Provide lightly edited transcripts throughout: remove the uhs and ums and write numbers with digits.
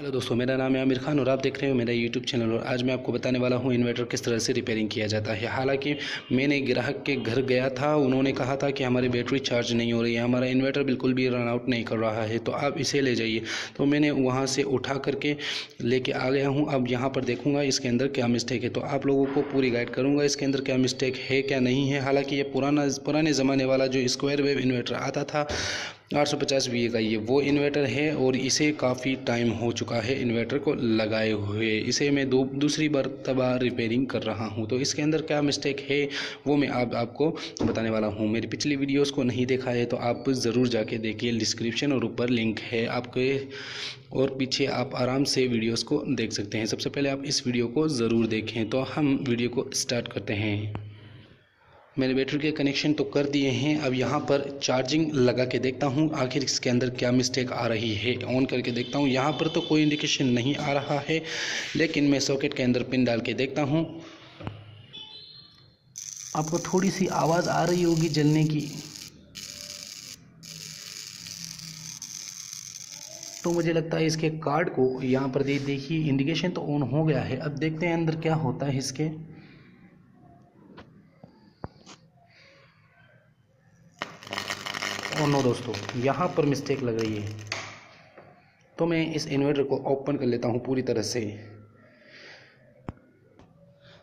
Hello दोस्तों, मेरा नाम है आमिर खान और आप देख रहे हो मेरा यूट्यूब चैनल। और आज मैं आपको बताने वाला हूं इन्वर्टर किस तरह से रिपेयरिंग किया जाता है। हालांकि मैंने ग्राहक के घर गया था, उन्होंने कहा था कि हमारी बैटरी चार्ज नहीं हो रही है, हमारा इन्वर्टर बिल्कुल भी रन आउट नहीं कर रहा है, तो आप इसे ले जाइए। तो मैंने वहां से उठा करके लेके आ गया हूँ। अब यहाँ पर देखूँगा इसके अंदर क्या मिस्टेक है, तो आप लोगों को पूरी गाइड करूँगा इसके अंदर क्या मिस्टेक है क्या नहीं है। हालाँकि ये पुराने ज़माने वाला जो स्क्वायर वेव इन्वर्टर आता था 850 VA का, ये वो इन्वर्टर है और इसे काफ़ी टाइम हो चुका है इन्वर्टर को लगाए हुए। इसे मैं दूसरी मरतबा रिपेयरिंग कर रहा हूँ। तो इसके अंदर क्या मिस्टेक है वो मैं आपको बताने वाला हूँ। मेरी पिछली वीडियोस को नहीं देखा है तो आप ज़रूर जाके देखिए, डिस्क्रिप्शन और ऊपर लिंक है आपके, और पीछे आप आराम से वीडियोस को देख सकते हैं। सबसे पहले आप इस वीडियो को ज़रूर देखें। तो हम वीडियो को स्टार्ट करते हैं। मैंने बैटरी के कनेक्शन तो कर दिए हैं। अब यहाँ पर चार्जिंग लगा के देखता हूँ आखिर इसके अंदर क्या मिस्टेक आ रही है। ऑन करके देखता हूँ, यहाँ पर तो कोई इंडिकेशन नहीं आ रहा है, लेकिन मैं सॉकेट के अंदर पिन डाल के देखता हूँ। आपको थोड़ी सी आवाज़ आ रही होगी जलने की, तो मुझे लगता है इसके कार्ड को यहाँ पर देखिए, इंडिकेशन तो ऑन हो गया है। अब देखते हैं अंदर क्या होता है इसके। और नो दोस्तों, यहाँ पर मिस्टेक लग रही है। तो मैं इस इन्वर्टर को ओपन कर लेता हूँ पूरी तरह से।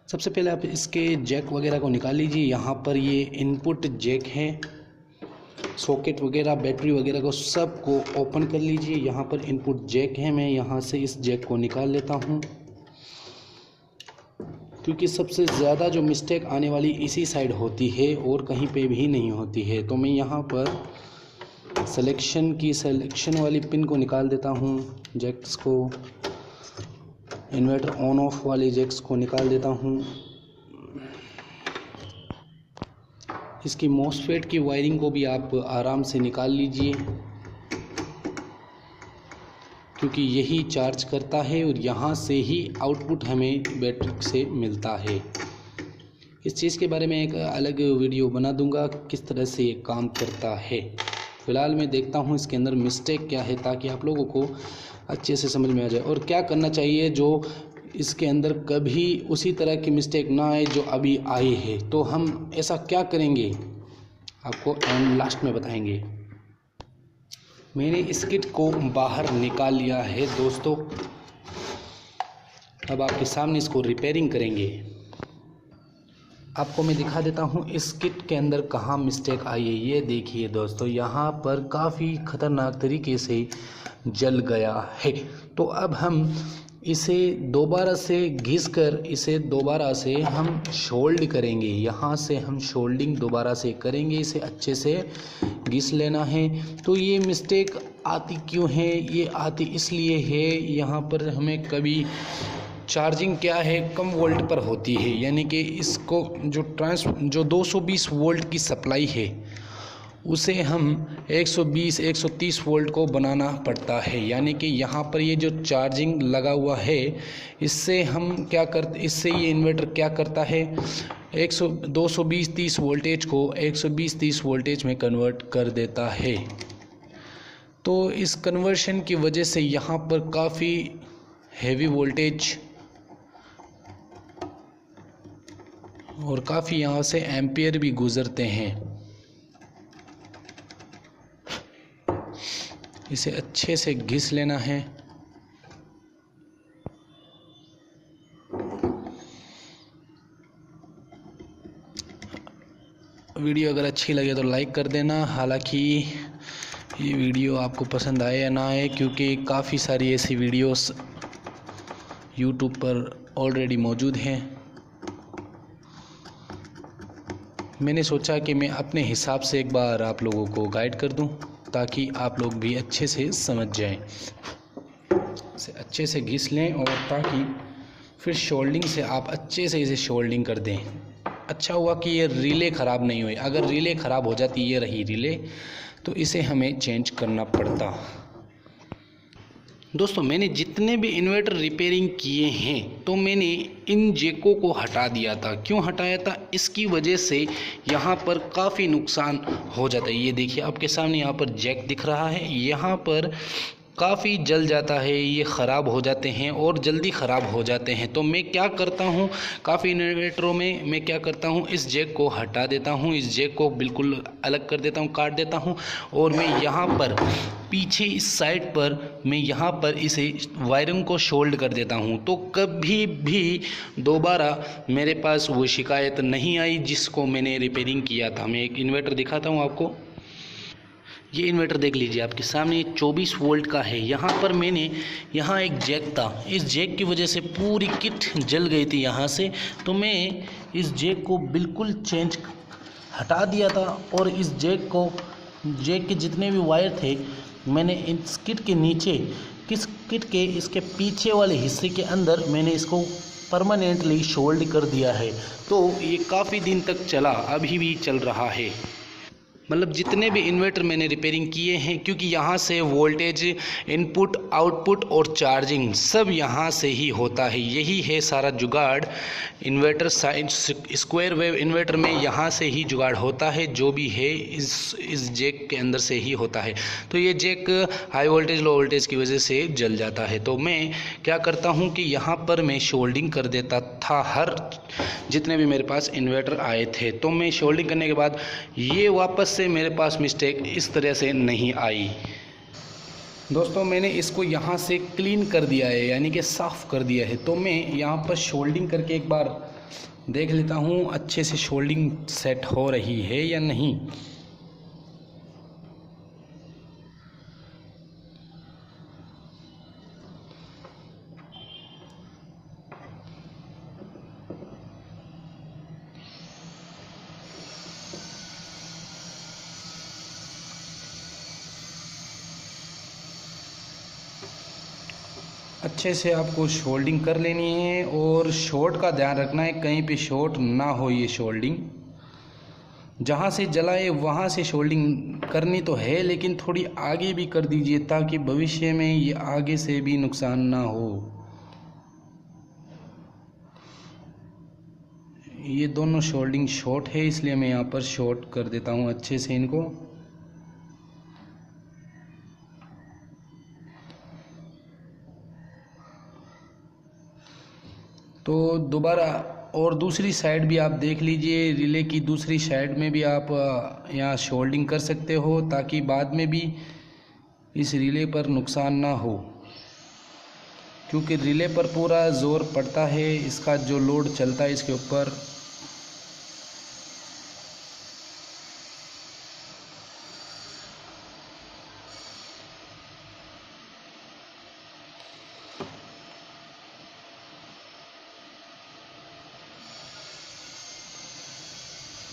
सबसे पहले आप इसके जैक वगैरह को निकाल लीजिए। यहाँ पर ये इनपुट जैक है, सॉकेट वगैरह बैटरी वगैरह को सबको ओपन कर लीजिए। यहाँ पर इनपुट जैक है, मैं यहाँ से इस जैक को निकाल लेता हूँ, क्योंकि सबसे ज़्यादा जो मिस्टेक आने वाली इसी साइड होती है और कहीं पे भी नहीं होती है। तो मैं यहाँ पर सिलेक्शन वाली पिन को निकाल देता हूँ, जैक्स को, इन्वर्टर ऑन ऑफ वाली जैक्स को निकाल देता हूँ। इसकी मॉसफेट की वायरिंग को भी आप आराम से निकाल लीजिए, क्योंकि यही चार्ज करता है और यहाँ से ही आउटपुट हमें बैटरी से मिलता है। इस चीज़ के बारे में एक अलग वीडियो बना दूंगा किस तरह से ये काम करता है। फ़िलहाल मैं देखता हूँ इसके अंदर मिस्टेक क्या है, ताकि आप लोगों को अच्छे से समझ में आ जाए और क्या करना चाहिए जो इसके अंदर कभी उसी तरह की मिस्टेक ना आए जो अभी आई है। तो हम ऐसा क्या करेंगे आपको एंड लास्ट में बताएंगे। मैंने इस किट को बाहर निकाल लिया है दोस्तों। अब आपके सामने इसको रिपेयरिंग करेंगे। आपको मैं दिखा देता हूँ इस किट के अंदर कहाँ मिस्टेक आई है। ये देखिए दोस्तों, यहाँ पर काफ़ी ख़तरनाक तरीके से जल गया है। तो अब हम इसे दोबारा से घिस कर इसे दोबारा से हम शोल्ड करेंगे। यहाँ से हम शोल्डिंग दोबारा से करेंगे, इसे अच्छे से घिस लेना है। तो ये मिस्टेक आती क्यों है? ये आती इसलिए है, यहाँ पर हमें कभी चार्जिंग क्या है कम वोल्ट पर होती है, यानी कि इसको जो 220 वोल्ट की सप्लाई है उसे हम 120-130 वोल्ट को बनाना पड़ता है। यानी कि यहाँ पर ये जो चार्जिंग लगा हुआ है इससे ये इन्वर्टर क्या करता है, 220-30 वोल्टेज को 120-30 वोल्टेज में कन्वर्ट कर देता है। तो इस कन्वर्शन की वजह से यहाँ पर काफ़ी हैवी वोल्टेज और काफ़ी यहाँ से एम्पियर भी गुज़रते हैं। इसे अच्छे से घिस लेना है। वीडियो अगर अच्छी लगे तो लाइक कर देना। हालांकि ये वीडियो आपको पसंद आए या ना आए, क्योंकि काफ़ी सारी ऐसी वीडियोस यूट्यूब पर ऑलरेडी मौजूद हैं। मैंने सोचा कि मैं अपने हिसाब से एक बार आप लोगों को गाइड कर दूं, ताकि आप लोग भी अच्छे से समझ जाएं। इसे अच्छे से घिस लें और ताकि फिर शोल्डिंग से आप अच्छे से इसे शोल्डिंग कर दें। अच्छा हुआ कि ये रिले ख़राब नहीं हुई। अगर रिले ख़राब हो जाती, ये रही रिले, तो इसे हमें चेंज करना पड़ता। दोस्तों, मैंने जितने भी इन्वर्टर रिपेयरिंग किए हैं तो मैंने इन जैकों को हटा दिया था। क्यों हटाया था? इसकी वजह से यहाँ पर काफ़ी नुकसान हो जाता है। ये देखिए आपके सामने यहाँ पर जैक दिख रहा है, यहाँ पर काफ़ी जल जाता है, ये ख़राब हो जाते हैं और जल्दी ख़राब हो जाते हैं। तो मैं क्या करता हूँ, काफ़ी इन्वर्टरों में मैं क्या करता हूँ, इस जैक को हटा देता हूँ, इस जैक को बिल्कुल अलग कर देता हूँ, काट देता हूँ और मैं यहाँ पर पीछे इस साइड पर मैं यहाँ पर इसे वायरिंग को शोल्ड कर देता हूँ। तो कभी भी दोबारा मेरे पास वो शिकायत नहीं आई जिसको मैंने रिपेयरिंग किया था। मैं एक इन्वर्टर दिखाता हूँ आपको। ये इन्वर्टर देख लीजिए आपके सामने, 24 वोल्ट का है। यहाँ पर मैंने यहाँ एक जैक था, इस जैक की वजह से पूरी किट जल गई थी यहाँ से। तो मैं इस जैक को बिल्कुल चेंज हटा दिया था और इस जैक के जितने भी वायर थे मैंने इस किट के नीचे, किस किट के इसके पीछे वाले हिस्से के अंदर मैंने इसको परमानेंटली शोल्ड कर दिया है। तो ये काफ़ी दिन तक चला, अभी भी चल रहा है। मतलब जितने भी इन्वर्टर मैंने रिपेयरिंग किए हैं, क्योंकि यहाँ से वोल्टेज, इनपुट, आउटपुट और चार्जिंग सब यहाँ से ही होता है। यही है सारा जुगाड़ इन्वर्टर स्क्वायर वेव इन्वर्टर में, यहाँ से ही जुगाड़ होता है। जो भी है इस जैक के अंदर से ही होता है। तो ये jack high voltage low voltage की वजह से जल जाता है। तो मैं क्या करता हूँ कि यहाँ पर मैं शोल्डिंग कर देता था हर जितने भी मेरे पास इन्वर्टर आए थे। तो मैं शोल्डिंग करने के बाद ये वापस से मेरे पास मिस्टेक इस तरह से नहीं आई। दोस्तों मैंने इसको यहाँ से क्लीन कर दिया है, यानी कि साफ़ कर दिया है। तो मैं यहाँ पर शोल्डिंग करके एक बार देख लेता हूँ अच्छे से शोल्डिंग सेट हो रही है या नहीं। अच्छे से आपको शोल्डिंग कर लेनी है और शॉर्ट का ध्यान रखना है, कहीं पे शॉर्ट ना हो। ये शोल्डिंग जहाँ से जलाए वहाँ से शोल्डिंग करनी तो है, लेकिन थोड़ी आगे भी कर दीजिए ताकि भविष्य में ये आगे से भी नुकसान ना हो। ये दोनों शोल्डिंग शॉर्ट है, इसलिए मैं यहाँ पर शॉर्ट कर देता हूँ अच्छे से इनको। तो दोबारा और दूसरी साइड भी आप देख लीजिए, रिले की दूसरी साइड में भी आप यहाँ शोल्डिंग कर सकते हो ताकि बाद में भी इस रिले पर नुकसान ना हो, क्योंकि रिले पर पूरा ज़ोर पड़ता है, इसका जो लोड चलता है इसके ऊपर।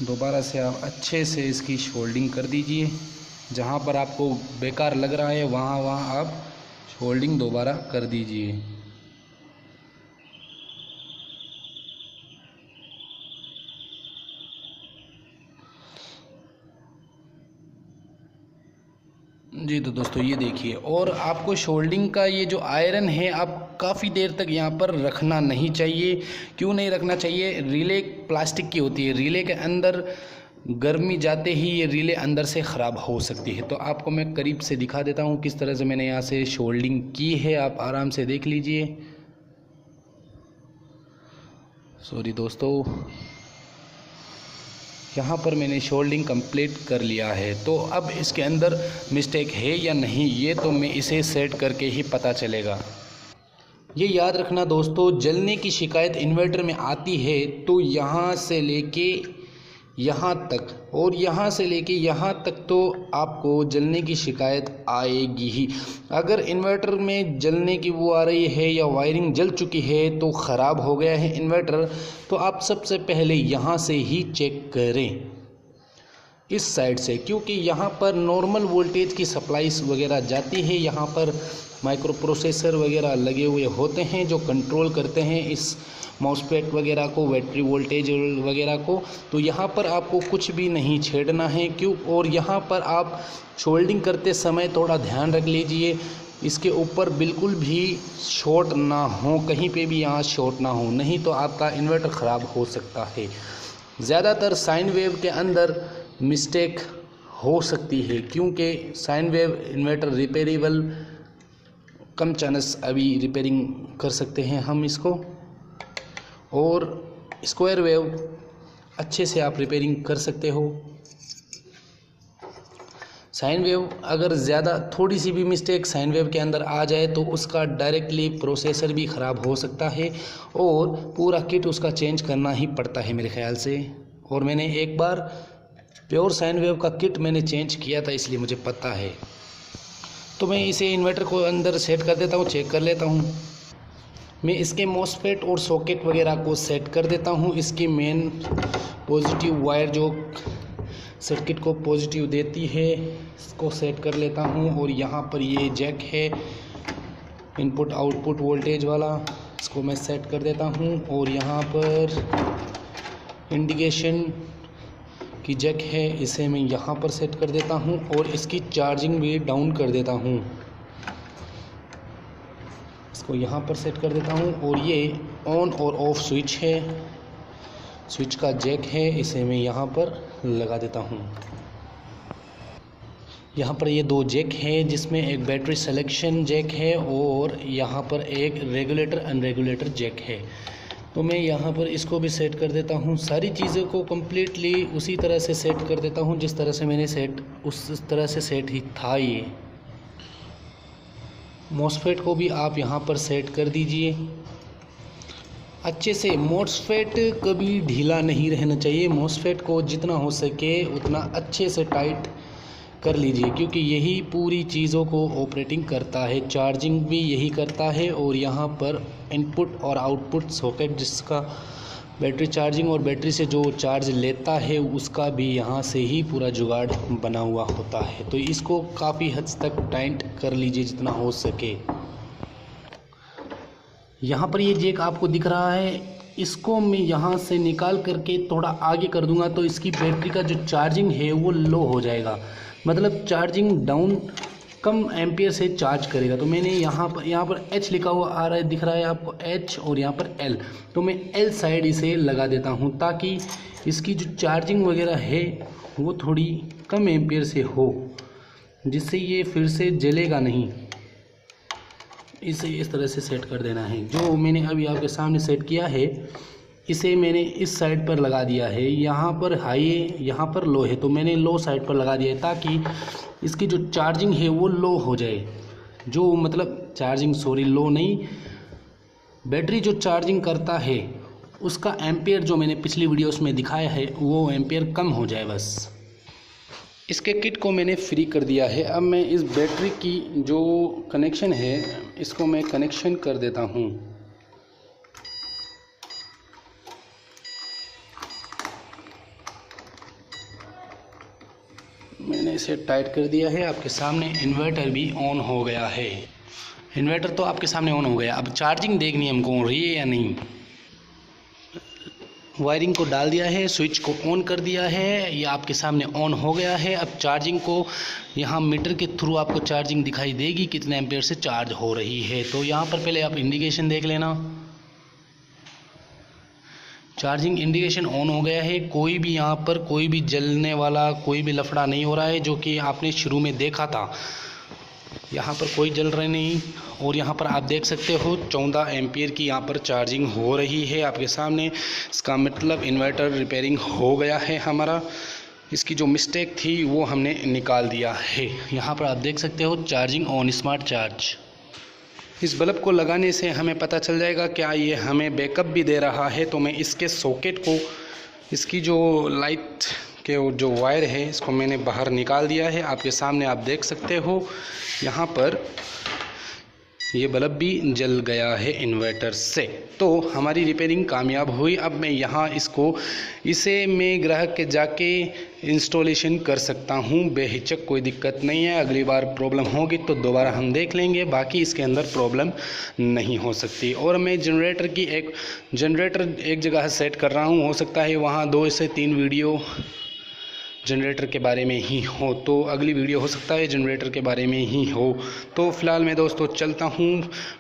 दोबारा से आप अच्छे से इसकी शोल्डिंग कर दीजिए। जहाँ पर आपको बेकार लग रहा है वहाँ आप शोल्डिंग दोबारा कर दीजिए। जी तो दोस्तों ये देखिए, और आपको शोल्डिंग का ये जो आयरन है आप काफ़ी देर तक यहाँ पर रखना नहीं चाहिए। क्यों नहीं रखना चाहिए? रिले प्लास्टिक की होती है, रिले के अंदर गर्मी जाते ही ये रिले अंदर से ख़राब हो सकती है। तो आपको मैं करीब से दिखा देता हूँ किस तरह से मैंने यहाँ से शोल्डिंग की है, आप आराम से देख लीजिए। सॉरी दोस्तों, यहाँ पर मैंने शोल्डिंग कंप्लीट कर लिया है। तो अब इसके अंदर मिस्टेक है या नहीं, ये तो मैं इसे सेट करके ही पता चलेगा। ये याद रखना दोस्तों, जलने की शिकायत इन्वर्टर में आती है तो यहाँ से लेके यहाँ तक और यहाँ से लेके यहाँ तक तो आपको जलने की शिकायत आएगी ही। अगर इन्वर्टर में जलने की वो आ रही है या वायरिंग जल चुकी है तो ख़राब हो गया है इन्वर्टर, तो आप सबसे पहले यहाँ से ही चेक करें, इस साइड से, क्योंकि यहाँ पर नॉर्मल वोल्टेज की सप्लाईज वगैरह जाती है। यहाँ पर माइक्रो प्रोसेसर वगैरह लगे हुए होते हैं जो कंट्रोल करते हैं इस माउसपैड वगैरह को, बैटरी वोल्टेज वगैरह को। तो यहाँ पर आपको कुछ भी नहीं छेड़ना है। क्यों? और यहाँ पर आप शोल्डिंग करते समय थोड़ा ध्यान रख लीजिए, इसके ऊपर बिल्कुल भी शॉर्ट ना हो, कहीं पे भी यहाँ शॉर्ट ना हो, नहीं तो आपका इन्वर्टर ख़राब हो सकता है। ज़्यादातर साइन वेव के अंदर मिस्टेक हो सकती है, क्योंकि साइन वेव इन्वर्टर रिपेयरेबल कम चांस अभी रिपेयरिंग कर सकते हैं हम इसको। और स्क्वायर वेव अच्छे से आप रिपेयरिंग कर सकते हो। साइन वेव अगर ज़्यादा थोड़ी सी भी मिस्टेक साइन वेव के अंदर आ जाए तो उसका डायरेक्टली प्रोसेसर भी ख़राब हो सकता है और पूरा किट उसका चेंज करना ही पड़ता है मेरे ख्याल से। और मैंने एक बार प्योर साइन वेव का किट मैंने चेंज किया था, इसलिए मुझे पता है। तो मैं इसे इन्वर्टर को अंदर सेट कर देता हूँ, चेक कर लेता हूँ। मैं इसके मॉसफेट और सॉकेट वगैरह को सेट कर देता हूँ। इसकी मेन पॉजिटिव वायर जो सर्किट को पॉजिटिव देती है इसको सेट कर लेता हूँ। और यहाँ पर ये जैक है इनपुट आउटपुट वोल्टेज वाला, इसको मैं सेट कर देता हूँ। और यहाँ पर इंडिकेशन की जैक है, इसे मैं यहाँ पर सेट कर देता हूँ। और इसकी चार्जिंग भी डाउन कर देता हूँ, इसको यहाँ पर सेट कर देता हूँ। और ये ऑन और ऑफ स्विच है, स्विच का जैक है, इसे मैं यहाँ पर लगा देता हूँ। यहाँ पर ये दो जैक है जिसमें एक बैटरी सिलेक्शन जैक है और यहाँ पर एक रेगुलेटर अनरेगुलेटर जैक है। तो मैं यहाँ पर इसको भी सेट कर देता हूँ। सारी चीज़ों को कम्प्लीटली उसी तरह से सेट कर देता हूँ जिस तरह से मैंने उस तरह से सेट ही था। ये मॉसफेट को भी आप यहाँ पर सेट कर दीजिए अच्छे से। मॉसफेट कभी ढीला नहीं रहना चाहिए, मॉसफेट को जितना हो सके उतना अच्छे से टाइट कर लीजिए, क्योंकि यही पूरी चीज़ों को ऑपरेटिंग करता है, चार्जिंग भी यही करता है। और यहाँ पर इनपुट और आउटपुट सॉकेट जिसका बैटरी चार्जिंग और बैटरी से जो चार्ज लेता है उसका भी यहाँ से ही पूरा जुगाड़ बना हुआ होता है। तो इसको काफ़ी हद तक टाइट कर लीजिए जितना हो सके। यहाँ पर ये जैक आपको दिख रहा है, इसको मैं यहाँ से निकाल करके थोड़ा आगे कर दूंगा तो इसकी बैटरी का जो चार्जिंग है वो लो हो जाएगा, मतलब चार्जिंग डाउन कम एम्पियर से चार्ज करेगा। तो मैंने यहाँ पर H लिखा हुआ आ रहा है, दिख रहा है आपको H, और यहाँ पर L, तो मैं L साइड इसे लगा देता हूँ ताकि इसकी जो चार्जिंग वगैरह है वो थोड़ी कम एम्पियर से हो, जिससे ये फिर से जलेगा नहीं। इसे इस तरह से सेट कर देना है। जो मैंने अभी आपके सामने सेट किया है इसे मैंने इस साइड पर लगा दिया है, यहाँ पर हाई है यहाँ पर लो है, तो मैंने लो साइड पर लगा दिया है ताकि इसकी जो चार्जिंग है वो लो हो जाए। जो मतलब लो नहीं, बैटरी जो चार्जिंग करता है उसका एम्पियर जो मैंने पिछली वीडियोस में दिखाया है वो एम्पियर कम हो जाए बस। इसके किट को मैंने फ्री कर दिया है। अब मैं इस बैटरी की जो कनेक्शन है इसको मैं कनेक्शन कर देता हूँ। मैंने इसे टाइट कर दिया है। आपके सामने इन्वर्टर भी ऑन हो गया है। इन्वर्टर तो आपके सामने ऑन हो गया। अब चार्जिंग देखनी है हमको हो रही है या नहीं। वायरिंग को डाल दिया है, स्विच को ऑन कर दिया है, ये आपके सामने ऑन हो गया है। अब चार्जिंग को यहाँ मीटर के थ्रू आपको चार्जिंग दिखाई देगी कितने एम्पियर से चार्ज हो रही है। तो यहाँ पर पहले आप इंडिकेशन देख लेना, चार्जिंग इंडिकेशन ऑन हो गया है। कोई भी यहाँ पर कोई भी जलने वाला कोई भी लफड़ा नहीं हो रहा है, जो कि आपने शुरू में देखा था। यहाँ पर कोई जल रहा नहीं। और यहाँ पर आप देख सकते हो 14 एम्पियर की यहाँ पर चार्जिंग हो रही है आपके सामने। इसका मतलब इन्वर्टर रिपेयरिंग हो गया है हमारा। इसकी जो मिस्टेक थी वो हमने निकाल दिया है। यहाँ पर आप देख सकते हो चार्जिंग ऑन स्मार्ट चार्ज। इस बल्ब को लगाने से हमें पता चल जाएगा क्या ये हमें बैकअप भी दे रहा है। तो मैं इसके सॉकेट को, इसकी जो लाइट के जो वायर है इसको मैंने बाहर निकाल दिया है। आपके सामने आप देख सकते हो यहाँ पर ये बल्ब भी जल गया है इन्वर्टर से। तो हमारी रिपेयरिंग कामयाब हुई। अब मैं यहाँ इसे मैं ग्राहक के जाके इंस्टॉलेशन कर सकता हूँ बेहिचक, कोई दिक्कत नहीं है। अगली बार प्रॉब्लम होगी तो दोबारा हम देख लेंगे, बाकी इसके अंदर प्रॉब्लम नहीं हो सकती। और मैं जनरेटर एक जगह सेट कर रहा हूँ, हो सकता है वहाँ 2 से 3 वीडियो जनरेटर के बारे में ही हो, तो अगली वीडियो हो सकता है जनरेटर के बारे में ही हो। तो फिलहाल मैं दोस्तों चलता हूँ।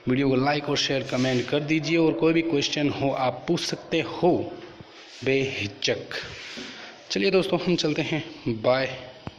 वीडियो को लाइक और शेयर कमेंट कर दीजिए, और कोई भी क्वेश्चन हो आप पूछ सकते हो बेहिचक। चलिए दोस्तों हम चलते हैं, बाय।